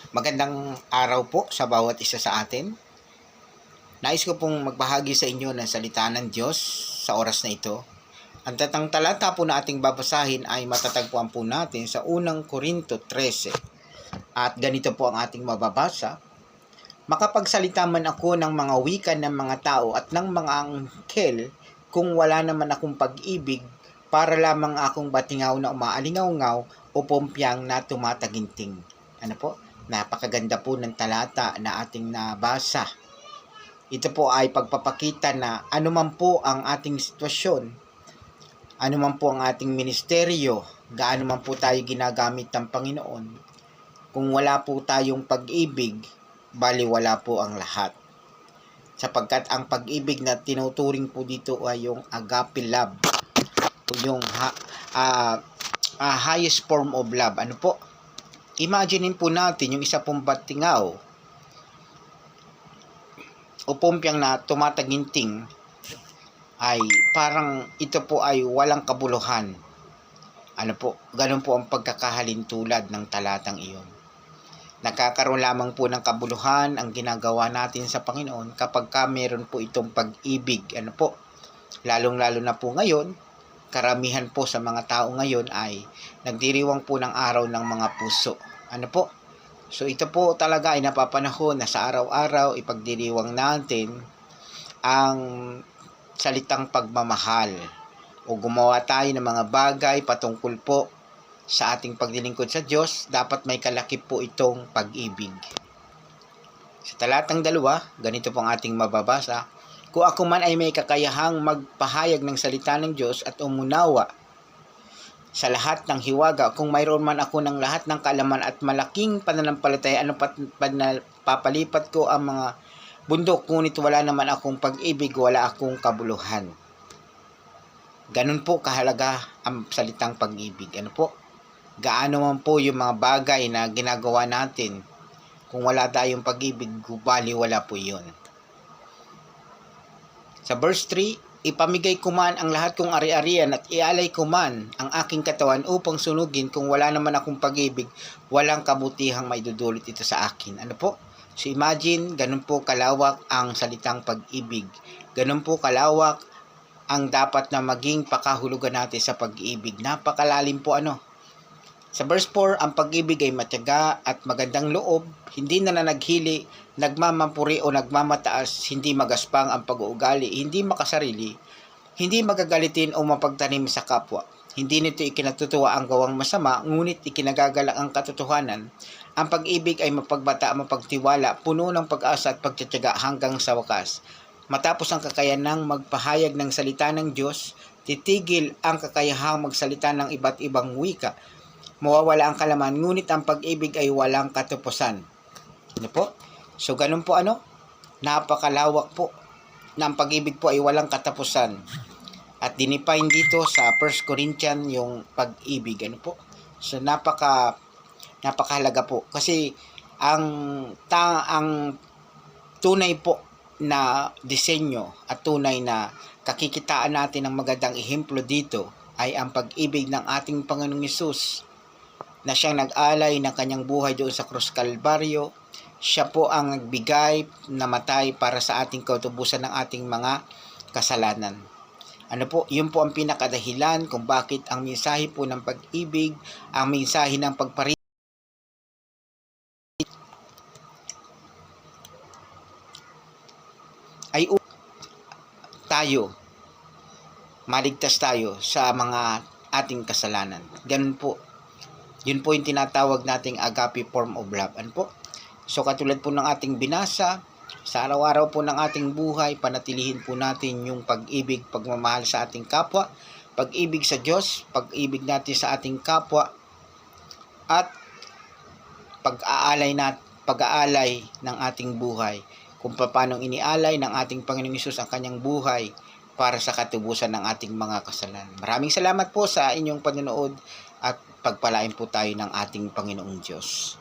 Magandang araw po sa bawat isa sa atin. Nais ko pong magbahagi sa inyo ng salita ng Diyos sa oras na ito. Ang tatang talata po na ating babasahin ay matatagpuan po natin sa unang Korinto 13. At ganito po ang ating mababasa. Makapagsalita man ako ng mga wika ng mga tao at ng mga anghel kung wala naman akong pag-ibig, para lamang akong batingaw na umaalingaw-ngaw o pumpyang na tumataginting. Ano po? Napakaganda po ng talata na ating nabasa. Ito po ay pagpapakita na anuman po ang ating sitwasyon, anuman po ang ating ministeryo, gaano man po tayo ginagamit ng Panginoon, kung wala po tayong pag-ibig, baliwala po ang lahat. Sapagkat ang pag-ibig na tinuturing po dito ay yung agape love, yung highest form of love. Ano po? Imaginin po natin yung isa pong batingaw o pumpyang na tumataginting ay parang ito po ay walang kabuluhan. Ano po? Ganun po ang pagkakahalintulad ng talatang iyon. Nagkakaroon lamang po ng kabuluhan ang ginagawa natin sa Panginoon kapag meron po itong pag-ibig. Ano po? Lalong-lalo na po ngayon, karamihan po sa mga tao ngayon ay nagdiriwang po ng araw ng mga puso. Ano po? So ito po talaga ay napapanahon na sa araw-araw ipagdiriwang natin ang salitang pagmamahal o gumawa tayo ng mga bagay patungkol po sa ating pagdilingkod sa Diyos. Dapat may kalakip po itong pag-ibig. Sa talatang 2, ganito pong ating mababasa. Kung ako man ay may kakayahang magpahayag ng salita ng Diyos at umunawa sa lahat ng hiwaga, kung mayroon man ako ng lahat ng kaalaman at malaking pananampalataya, papalipat ko ang mga bundok, ngunit wala naman akong pag-ibig, wala akong kabuluhan. Ganun po kahalaga ang salitang pag-ibig. Ano po? Gaano man po yung mga bagay na ginagawa natin, kung wala tayong pag-ibig, baliwala po yun. Sa verse 3, ipamigay ko man ang lahat kong ari-arian at ialay ko man ang aking katawan upang sunugin, kung wala naman akong pag-ibig, walang kabutihang maidudulot ito sa akin. Ano po? So imagine, ganun po kalawak ang salitang pag-ibig. Ganun po kalawak ang dapat na maging pakahulugan natin sa pag-ibig. Napakalalim po ano. Sa verse 4, ang pag-ibig ay matyaga at magandang loob, hindi nananaghili, nagmamampuri o nagmamataas, hindi magaspang ang pag-uugali, hindi makasarili, hindi magagalitin o mapagtanim sa kapwa. Hindi nito ikinatutuwa ang gawang masama, ngunit ikinagagalak ang katotohanan. Ang pag-ibig ay mapagbata, mapagtiwala, puno ng pag-asa at pagtitiyaga hanggang sa wakas. Matapos ang kakayanang magpahayag ng salita ng Diyos, titigil ang kakayahang magsalita ng iba't ibang wika. Mawawala ang kalaman, ngunit ang pag-ibig ay walang katapusan. Ano po? So, ganun po ano? Napakalawak po na ang pag-ibig po ay walang katapusan. At dinefine dito sa 1 Corinthians yung pag-ibig. Ano po? So, napakahalaga po. Kasi, ang tunay po na disenyo at tunay na kakikitaan natin ng magandang ehemplo dito ay ang pag-ibig ng ating Panginoong Hesus, na siyang nag-alay ng kanyang buhay doon sa Krus Kalbaryo. Siya po ang nagbigay, namatay para sa ating kautubusan ng ating mga kasalanan. Ano po? Yun po ang pinakadahilan kung bakit ang mensahe po ng pag-ibig, ang mensahe ng pagparit ay tayo, maligtas tayo sa mga ating kasalanan. Ganun po. Yun po yung tinatawag nating agape form of love. Ano po? So katulad po ng ating binasa, sa araw-araw po ng ating buhay, panatilihin po natin yung pag-ibig, pagmamahal sa ating kapwa, pag-ibig sa Diyos, pag-ibig natin sa ating kapwa, at pag-aalay ng ating buhay, kung paano inialay ng ating Panginoong Hesus ang kanyang buhay para sa katubusan ng ating mga kasalanan. Maraming salamat po sa inyong panonood at pagpalain po tayo ng ating Panginoong Diyos.